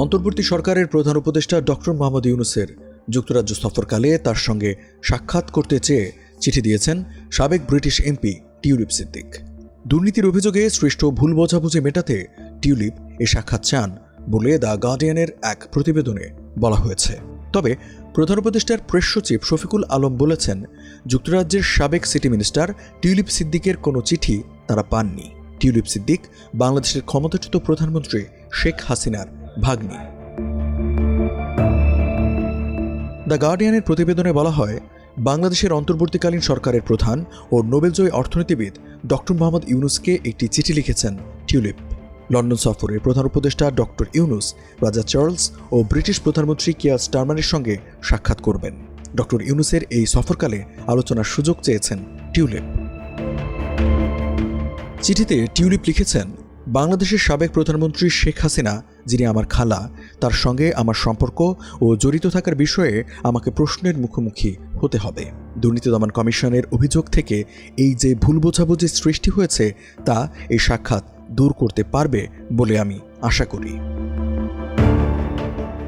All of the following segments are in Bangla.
অন্তর্বর্তী সরকারের প্রধান উপদেষ্টা ডক্টর মোহাম্মদ ইউনূসের যুক্তরাজ্য সফরকালে তার সঙ্গে সাক্ষাৎ করতে চেয়ে চিঠি দিয়েছেন সাবেক ব্রিটিশ এমপি টিউলিপ সিদ্দিক। দুর্নীতির অভিযোগে সৃষ্ট ভুল বোঝাবুঝি মেটাতে টিউলিপ এ সাক্ষাৎ চান বলে দ্য গার্ডিয়ানের এক প্রতিবেদনে বলা হয়েছে। তবে প্রধান উপদেষ্টার প্রেস সচিব শফিকুল আলম বলেছেন, যুক্তরাজ্যের সাবেক সিটি মিনিস্টার টিউলিপ সিদ্দিকের কোনো চিঠি তারা পাননি। টিউলিপ সিদ্দিক বাংলাদেশের ক্ষমতাচ্যুত প্রধানমন্ত্রী শেখ হাসিনার ভাগ্নি। দ্য গার্ডিয়ানের প্রতিবেদনে বলা হয়, বাংলাদেশের অন্তর্বর্তীকালীন সরকারের প্রধান ও নোবেলজয়ী অর্থনীতিবিদ ডক্টর মোহাম্মদ ইউনূসকে একটি চিঠি লিখেছেন টিউলিপ। লন্ডন সফরে প্রধান উপদেষ্টা ডক্টর ইউনূস রাজা চার্লস ও ব্রিটিশ প্রধানমন্ত্রী কিয়ার স্টারমারের সঙ্গে সাক্ষাৎ করবেন। ডক্টর ইউনূসের এই সফরকালে আলোচনার সুযোগ চেয়েছেন টিউলিপ। চিঠিতে টিউলিপ লিখেছেন, বাংলাদেশের সাবেক প্রধানমন্ত্রী শেখ হাসিনা, যিনি আমার খালা, তার সঙ্গে আমার সম্পর্ক ও জড়িত থাকার বিষয়ে আমাকে প্রশ্নের মুখোমুখি হতে হবে। দুর্নীতি দমন কমিশনের অভিযোগ থেকে এই যে ভুল বোঝাবুঝি সৃষ্টি হয়েছে তা এই সাক্ষাৎ দূর করতে পারবে বলে আমি আশা করি।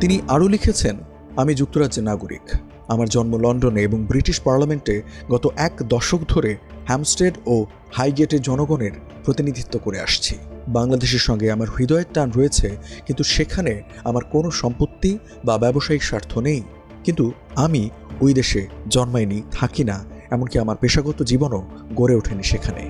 তিনি আরও লিখেছেন, আমি যুক্তরাজ্যের নাগরিক। আমার জন্ম লন্ডনে এবং ব্রিটিশ পার্লামেন্টে গত 1 দশক ধরে হ্যামস্টেড ও হাইগেটের জনগণের প্রতিনিধিত্ব করে আসছি। বাংলাদেশের সঙ্গে আমার হৃদয়ের টান রয়েছে, কিন্তু সেখানে আমার কোনো সম্পত্তি বা ব্যবসায়িক স্বার্থ নেই। কিন্তু আমি ওই দেশে জন্মাইনি, থাকি না, এমনকি আমার পেশাগত জীবনও গড়ে ওঠেনি সেখানে।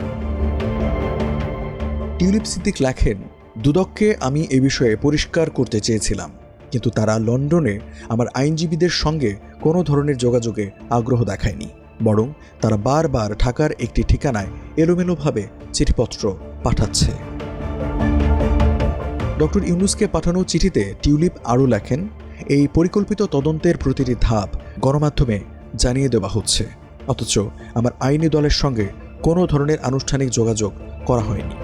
টিউলিপ সিদ্দিক লেখেন, দুদককে আমি এ বিষয়ে পরিষ্কার করতে চেয়েছিলাম, কিন্তু তারা লন্ডনে আমার আইনজীবীদের সঙ্গে কোনো ধরনের যোগাযোগে আগ্রহ দেখায়নি। বরং তারা বারবার ঢাকার একটি ঠিকানায় এলোমেলোভাবে চিঠিপত্র পাঠাচ্ছে। ডক্টর ইউনূসকে পাঠানো চিঠিতে টিউলিপ আরও লেখেন, এই পরিকল্পিত তদন্তের প্রতিটি ধাপ গণমাধ্যমে জানিয়ে দেওয়া হচ্ছে, অথচ আমার আইনি দলের সঙ্গে কোনো ধরনের আনুষ্ঠানিক যোগাযোগ করা হয়নি।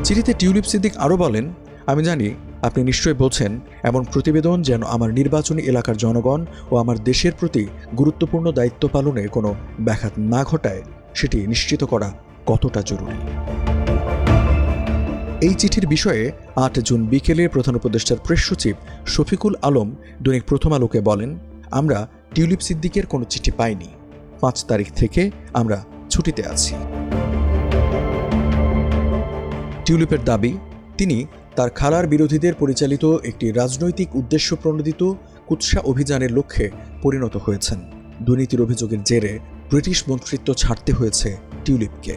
চিঠিতে টিউলিপ সিদ্দিক আরও বলেন, আমি জানি আপনি নিশ্চয়ই বলছেন এমন প্রতিবেদন যেন আমার নির্বাচনী এলাকার জনগণ ও আমার দেশের প্রতি গুরুত্বপূর্ণ দায়িত্ব পালনে কোনো ব্যাঘাত না ঘটায়, সেটি নিশ্চিত করা কতটা জরুরি। এই চিঠির বিষয়ে 8 জুন বিকেলে প্রধান উপদেষ্টার প্রেস সচিব শফিকুল আলম দৈনিক প্রথম আলোকে বলেন, আমরা টিউলিপ সিদ্দিকের কোনো চিঠি পাইনি। 5 তারিখ থেকে আমরা ছুটিতে আছি। টিউলিপের দাবি, তিনি তার খালার বিরোধীদের পরিচালিত একটি রাজনৈতিক উদ্দেশ্য প্রণোদিত কুৎসা অভিযানের লক্ষ্যে পরিণত হয়েছেন। দুর্নীতির অভিযোগের জেরে ব্রিটিশ মন্ত্রিত্ব ছাড়তে হয়েছে টিউলিপকে।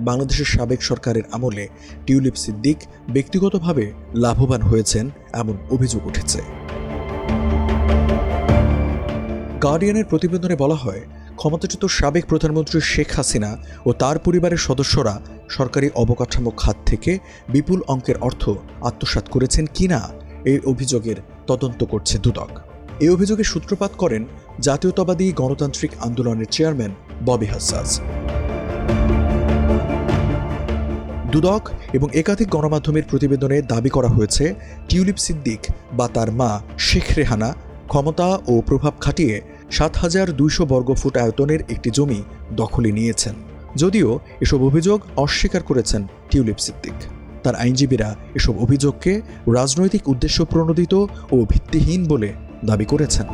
বাংলাদেশের সাবেক সরকারের আমলে টিউলিপ সিদ্দিক ব্যক্তিগতভাবে লাভবান হয়েছেন এমন অভিযোগ উঠেছে। গার্ডিয়ানের প্রতিবেদনে বলা হয়, ক্ষমতাচ্যুত সাবেক প্রধানমন্ত্রী শেখ হাসিনা ও তার পরিবারের সদস্যরা সরকারি অবকাঠামো খাত থেকে বিপুল অঙ্কের অর্থ আত্মসাৎ করেছেন কিনা এই অভিযোগের তদন্ত করছে দুদক। এই অভিযোগের সূত্রপাত করেন জাতীয়তাবাদী গণতান্ত্রিক আন্দোলনের চেয়ারম্যান ববি হাজ্জাজ। দুদক এবং একাধিক গণমাধ্যমের প্রতিবেদনে দাবি করা হয়েছে, টিউলিপ সিদ্দিক বা তার মা শেখ রেহানা ক্ষমতা ও প্রভাব খাটিয়ে ৭,২০০ বর্গফুট আয়তনের একটি জমি দখলে নিয়েছেন। যদিও এসব অভিযোগ অস্বীকার করেছেন টিউলিপ সিদ্দিক। তার আইনজীবীরা এসব অভিযোগকে রাজনৈতিক উদ্দেশ্য প্রণোদিত ও ভিত্তিহীন বলে দাবি করেছেন।